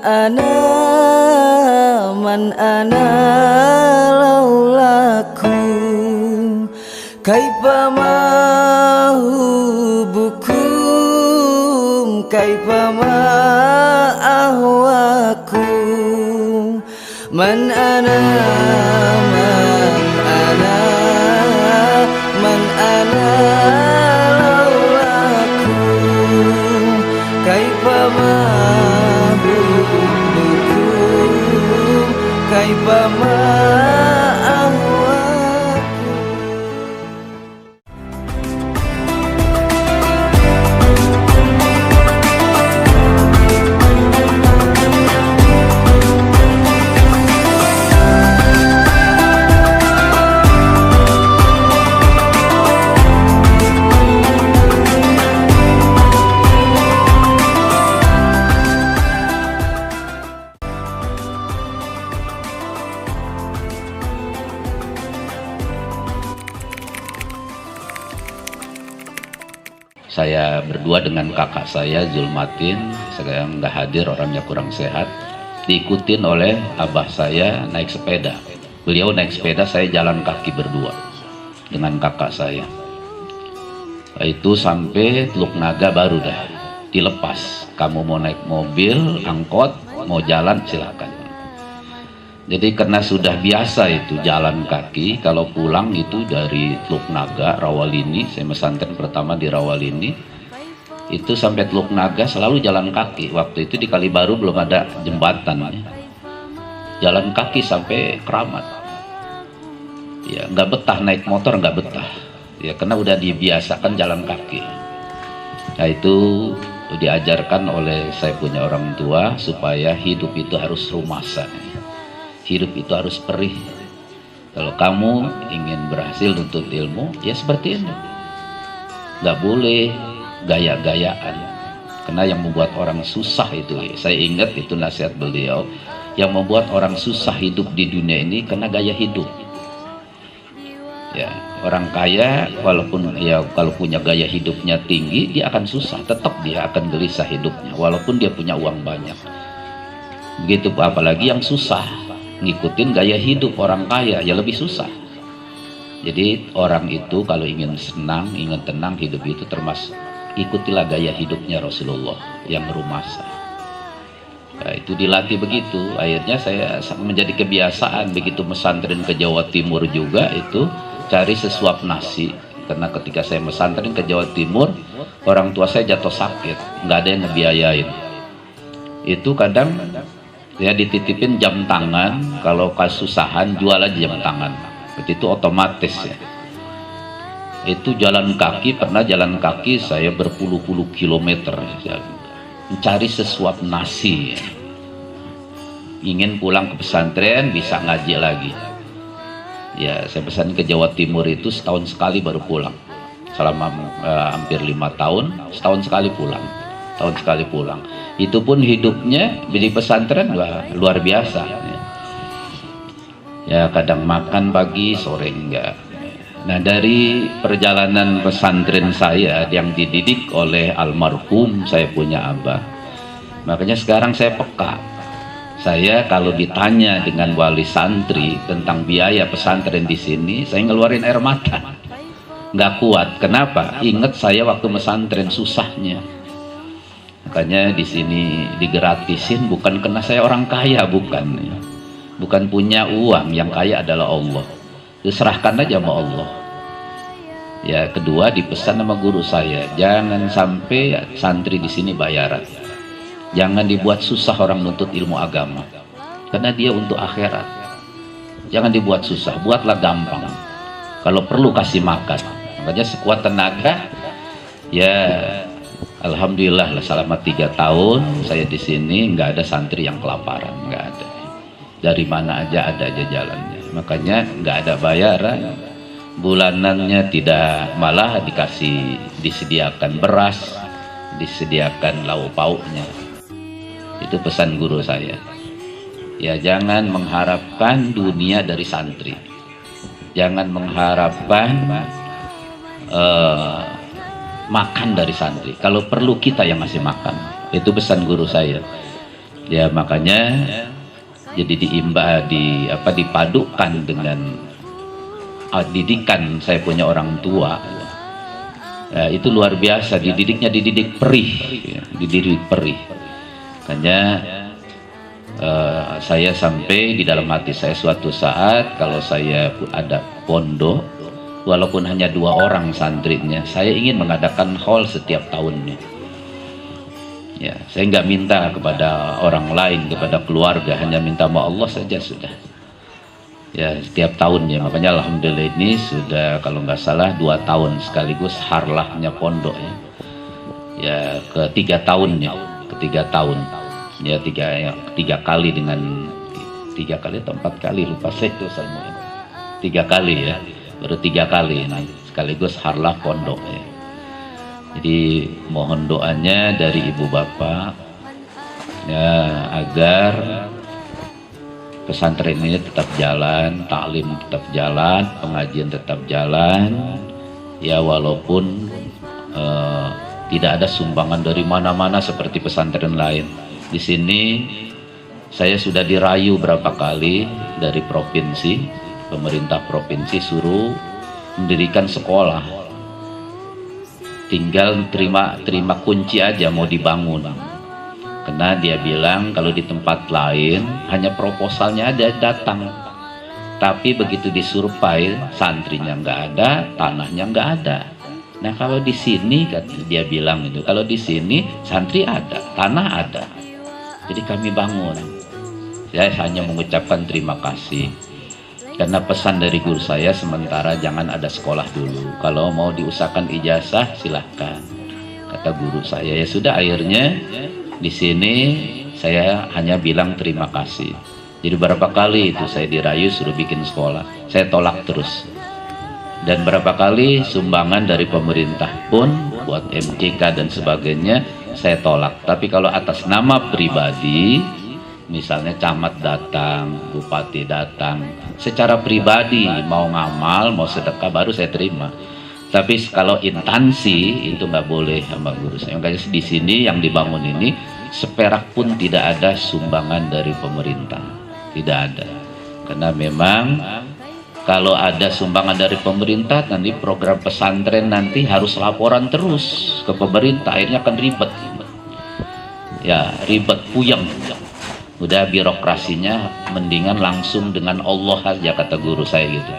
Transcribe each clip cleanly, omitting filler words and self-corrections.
ana man ana laulakum kaifa ma hubukum kaifa ma ahwakum man ana man ana laulakum kaifa ma hubukum kaifa ma Saya berdua dengan kakak saya Zulmatin, sekarang nggak hadir, orangnya kurang sehat. Diikutin oleh abah saya naik sepeda. Beliau naik sepeda, saya jalan kaki berdua dengan kakak saya. Itu sampai Teluk Naga baru dah dilepas. Kamu mau naik mobil, angkot, mau jalan silakan. Jadi karena sudah biasa itu jalan kaki, kalau pulang itu dari Teluk Naga, Rawalini, saya pesantren pertama di Rawalini, itu sampai Teluk Naga selalu jalan kaki. Waktu itu di Kalibaru belum ada jembatan, jalan kaki sampai Keramat. Ya nggak betah naik motor, nggak betah. Ya karena udah dibiasakan jalan kaki. Nah itu diajarkan oleh saya punya orang tua supaya hidup itu harus rumasan. Hidup itu harus perih. Kalau kamu ingin berhasil untuk ilmu, ya seperti ini. Nggak boleh gaya-gayaan. Karena yang membuat orang susah itu, saya ingat itu nasihat beliau, yang membuat orang susah hidup di dunia ini karena gaya hidup. Ya, orang kaya walaupun ya kalau punya gaya hidupnya tinggi, dia akan susah, tetap dia akan gelisah hidupnya walaupun dia punya uang banyak. Begitu apalagi yang susah ngikutin gaya hidup orang kaya, ya lebih susah. Jadi orang itu kalau ingin senang, ingin tenang hidup itu termasuk ikutilah gaya hidupnya Rasulullah yang rumasa. Nah, itu dilatih begitu. Akhirnya saya menjadi kebiasaan begitu pesantren ke Jawa Timur juga itu cari sesuap nasi. Karena ketika saya pesantren ke Jawa Timur, orang tua saya jatuh sakit, nggak ada yang ngebiayain. Itu kadang ya dititipin jam tangan, kalau kesusahan jual aja jam tangan. Itu otomatis ya. Itu jalan kaki, pernah jalan kaki saya berpuluh-puluh kilometer ya, mencari sesuap nasi ya. Ingin pulang ke pesantren bisa ngaji lagi. Ya saya pesan ke Jawa Timur itu setahun sekali baru pulang. Selama hampir 5 tahun, setahun sekali pulang. Tahun sekali pulang. Itu pun hidupnya di pesantren luar biasa. Ya kadang makan pagi, sore enggak. Nah dari perjalanan pesantren saya yang dididik oleh almarhum saya punya abah, makanya sekarang saya peka. Saya kalau ditanya dengan wali santri tentang biaya pesantren di sini, saya ngeluarin air mata. Nggak kuat. Kenapa? Ingat saya waktu pesantren susahnya. Makanya di sini digratisin bukan karena saya orang kaya, bukan. Bukan punya uang, yang kaya adalah Allah. Diserahkan aja sama Allah. Ya kedua dipesan sama guru saya, jangan sampai santri di sini bayaran. Jangan dibuat susah orang nuntut ilmu agama. Karena dia untuk akhirat. Jangan dibuat susah, buatlah gampang. Kalau perlu kasih makan. Makanya sekuat tenaga ya alhamdulillah selama 3 tahun saya di sini nggak ada santri yang kelaparan, nggak ada. Dari mana aja ada aja jalannya. Makanya nggak ada bayaran, bulanannya tidak, malah disediakan beras, disediakan lauk pauknya. Itu pesan guru saya. Ya jangan mengharapkan dunia dari santri. Jangan mengharapkan makan dari santri. Kalau perlu kita yang ngasih makan. Itu pesan guru saya. Ya makanya jadi dipadukan dengan didikan saya punya orang tua. Ya, itu luar biasa, dididik perih, ya, dididik perih. Makanya saya sampai di dalam hati saya suatu saat kalau saya ada pondok, walaupun hanya 2 orang santrinya, saya ingin mengadakan haul setiap tahunnya. Ya, saya nggak minta kepada orang lain, kepada keluarga, hanya minta sama Allah saja sudah. Ya, setiap tahunnya. Makanya alhamdulillah ini sudah kalau nggak salah 2 tahun sekaligus harlahnya pondok ya. Ya, ketiga tahunnya, ketiga tahun. Ya, tiga kali dengan 3 kali atau 4 kali lupa saya itu sama. 3 kali ya, baru 3 kali ini sekaligus harlah pondok ya. Jadi mohon doanya dari ibu bapak ya agar pesantren ini tetap jalan, taklim tetap jalan, pengajian tetap jalan ya, walaupun tidak ada sumbangan dari mana-mana seperti pesantren lain. Di sini saya sudah dirayu berapa kali dari provinsi, pemerintah provinsi suruh mendirikan sekolah. Tinggal terima kunci aja mau dibangun. Karena dia bilang kalau di tempat lain hanya proposalnya ada datang, tapi begitu disurvei santrinya nggak ada, tanahnya nggak ada. Nah kalau di sini dia bilang itu, kalau di sini santri ada, tanah ada, jadi kami bangun. Saya hanya mengucapkan terima kasih. Karena pesan dari guru saya sementara jangan ada sekolah dulu. Kalau mau diusahakan ijazah silahkan, kata guru saya. Ya sudah, akhirnya di sini saya hanya bilang terima kasih. Jadi berapa kali itu saya dirayu suruh bikin sekolah, saya tolak terus. Dan berapa kali sumbangan dari pemerintah pun buat MCK dan sebagainya saya tolak. Tapi kalau atas nama pribadi, misalnya camat datang, bupati datang, secara pribadi mau ngamal, mau sedekah baru saya terima. Tapi kalau instansi itu nggak boleh sama guru saya. Makanya di sini yang dibangun ini seperak pun tidak ada sumbangan dari pemerintah, tidak ada. Karena memang kalau ada sumbangan dari pemerintah, nanti program pesantren nanti harus laporan terus ke pemerintah, akhirnya akan ribet. Ya ribet, puyeng. Udah birokrasinya mendingan langsung dengan Allah aja, kata guru saya gitu,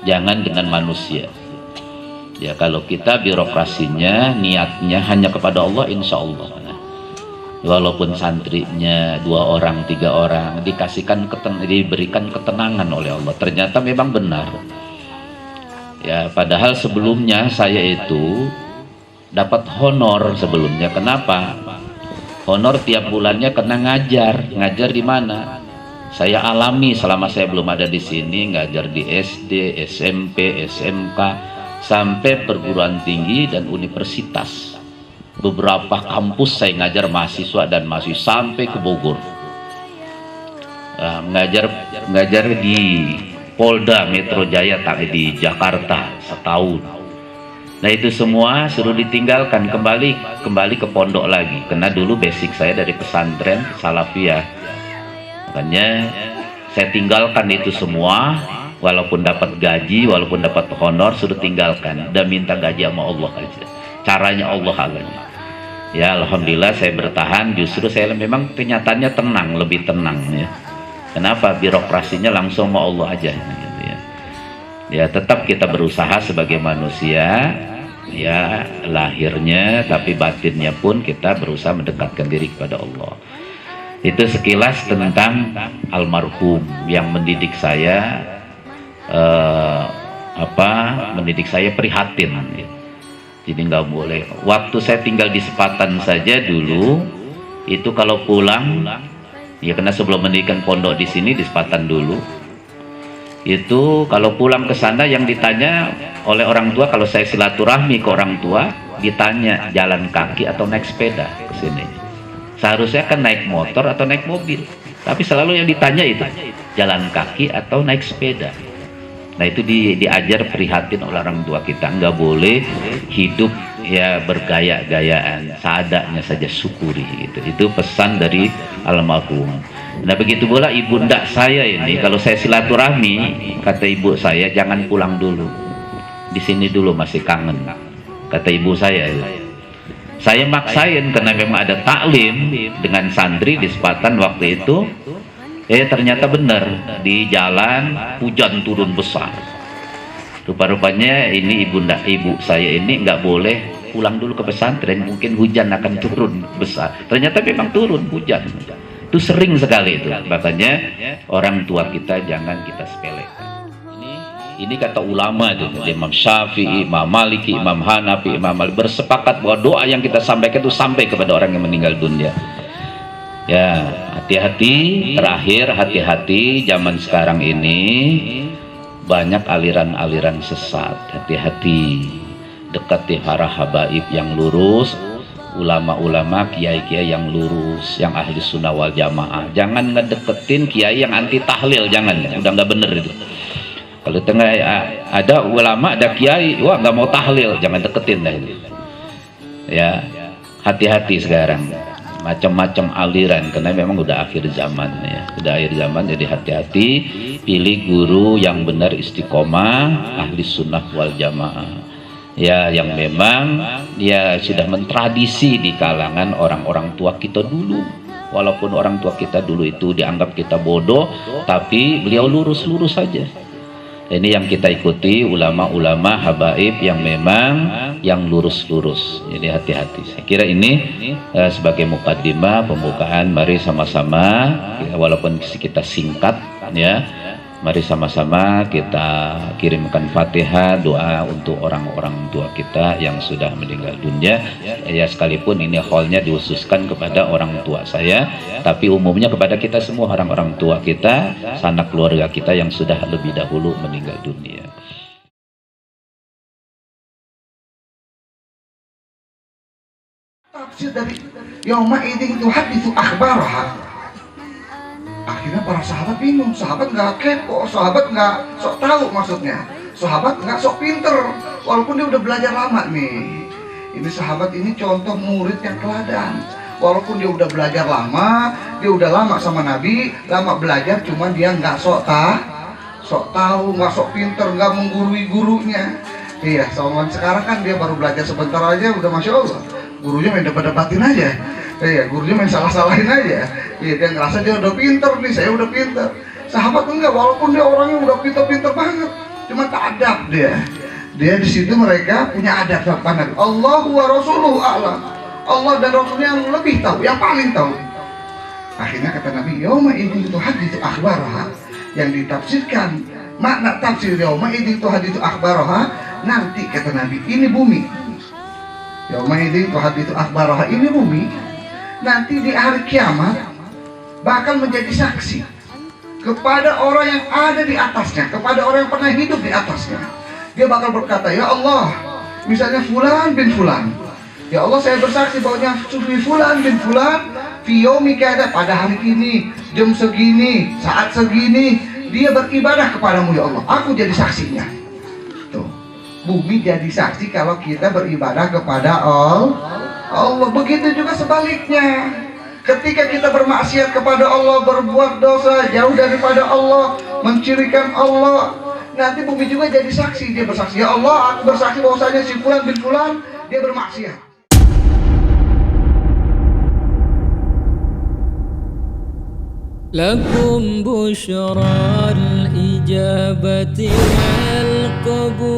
jangan dengan manusia. Ya kalau kita birokrasinya niatnya hanya kepada Allah, insya Allah walaupun santrinya 2 orang 3 orang diberikan ketenangan oleh Allah, ternyata memang benar ya. Padahal sebelumnya saya itu dapat honor sebelumnya. Kenapa honor? Tiap bulannya kena ngajar di mana saya alami selama saya belum ada di sini, ngajar di SD, SMP, SMK sampai perguruan tinggi dan universitas. Beberapa kampus saya ngajar mahasiswa dan mahasiswa sampai ke Bogor. Ngajar di Polda Metro Jaya di Jakarta setahun. Nah itu semua suruh ditinggalkan, kembali ke pondok lagi. Karena dulu basic saya dari pesantren Salafiyah. Makanya saya tinggalkan itu semua, walaupun dapat gaji, walaupun dapat honor, suruh tinggalkan. Dan minta gaji sama Allah aja. Caranya Allah alanya. Ya alhamdulillah saya bertahan. Justru saya memang kenyataannya tenang, lebih tenang ya. Kenapa? Birokrasinya langsung sama Allah aja. Gitu ya. Ya tetap kita berusaha sebagai manusia ya lahirnya, tapi batinnya pun kita berusaha mendekatkan diri kepada Allah. Itu sekilas tentang almarhum yang mendidik saya mendidik saya prihatin ya. Jadi nggak boleh. Waktu saya tinggal di Sepatan saja dulu itu kalau pulang ya, karena sebelum mendirikan pondok di sini di Sepatan dulu, itu kalau pulang ke sana yang ditanya oleh orang tua, kalau saya silaturahmi ke orang tua ditanya jalan kaki atau naik sepeda ke sini. Seharusnya kan naik motor atau naik mobil, tapi selalu yang ditanya itu jalan kaki atau naik sepeda. Nah itu diajar prihatin oleh orang tua kita, nggak boleh hidup ya bergaya-gayaan, seadanya saja syukuri gitu. Itu pesan dari almarhum. Nah begitu pula ibunda saya ini, kalau saya silaturahmi, kata ibu saya, jangan pulang dulu, di sini dulu masih kangen, kata ibu saya. Saya maksain karena memang ada taklim dengan santri di Sepatan waktu itu. Ternyata benar, di jalan hujan turun besar. Rupa-rupanya ini ibu saya ini nggak boleh pulang dulu ke pesantren, mungkin hujan akan turun besar. Ternyata memang turun hujan. Itu sering sekali itu. Makanya orang tua kita jangan kita sepelekan. Ini kata ulama itu, Imam Syafi'i, Imam Maliki, Imam Hanafi, Imam Malik bersepakat bahwa doa yang kita sampaikan itu sampai kepada orang yang meninggal dunia. Ya, hati-hati, terakhir hati-hati, zaman sekarang ini banyak aliran-aliran sesat. Hati-hati, dekati para habaib yang lurus, ulama-ulama, kiai-kiai yang lurus, yang ahli sunnah wal jamaah. Jangan ngedeketin kiai yang anti tahlil, jangan, udah nggak bener itu. Kalau tengah ada ulama, ada kiai, wah nggak mau tahlil, jangan deketin dah itu. Ya, hati-hati sekarang. Macam-macam aliran, karena memang udah akhir zaman ya, udah akhir zaman. Jadi hati-hati, pilih guru yang benar, istiqomah, ahli sunnah wal jamaah ya, yang memang ya sudah mentradisi di kalangan orang-orang tua kita dulu. Walaupun orang tua kita dulu itu dianggap kita bodoh, tapi beliau lurus-lurus saja. Ini yang kita ikuti, ulama-ulama habaib yang memang yang lurus-lurus. Jadi hati-hati. Saya kira ini sebagai mukaddimah pembukaan, mari sama-sama ya, walaupun kita singkat ya, mari sama-sama kita kirimkan Fatihah, doa untuk orang-orang tua kita yang sudah meninggal dunia ya, sekalipun ini hallnya dihususkan kepada orang tua saya, tapi umumnya kepada kita semua, orang-orang tua kita, sanak keluarga kita yang sudah lebih dahulu meninggal dunia. Tafsir dari yauma idzin tuhaditsu akhbaraha. Akhirnya para sahabat bingung, sahabat nggak kepo, sahabat nggak sok tahu maksudnya, sahabat nggak sok pinter, walaupun dia udah belajar lama nih. Ini sahabat ini contoh murid yang teladan, walaupun dia udah belajar lama, dia udah lama sama Nabi, lama belajar, cuman dia nggak sok tahu, nggak sok pinter, nggak menggurui gurunya. Iya, sama sekarang kan dia baru belajar sebentar aja, udah masya Allah, gurunya main debat-debatin aja. Iya, gurunya main salah-salahin aja. Iya, dia ngerasa dia udah pinter nih, saya udah pinter. Sahabat enggak, walaupun dia orangnya udah pinter-pinter banget, cuma tak adab dia. Dia di situ mereka punya adab sama Nabi. Allahu wa rasuluhu a'lam. Allah dan Rasulnya yang lebih tahu, yang paling tahu. Akhirnya kata Nabi, yauma idzin tuhaditsu akhbaraha. Yang ditafsirkan makna tafsir yauma idzin tuhaditsu akhbaraha, nanti kata Nabi, ini bumi. Yauma idzin tuhaditsu akhbaraha, ini bumi. Nanti di hari kiamat bakal menjadi saksi kepada orang yang ada di atasnya, kepada orang yang pernah hidup di atasnya. Dia bakal berkata, ya Allah, misalnya Fulan bin Fulan, ya Allah saya bersaksi bahwa Fulan bin Fulan fiyomi kada, pada hari ini, jam segini, saat segini, dia beribadah kepadamu ya Allah, aku jadi saksinya. Tuh, bumi jadi saksi kalau kita beribadah kepada Allah. Begitu juga sebaliknya, ketika kita bermaksiat kepada Allah, berbuat dosa jauh daripada Allah, mencirikan Allah, nanti bumi juga jadi saksi. Dia bersaksi, ya Allah, aku bersaksi bahwasanya si Fulan bin Fulan dia bermaksiat. Lakum busyra al-ijabati wal qabul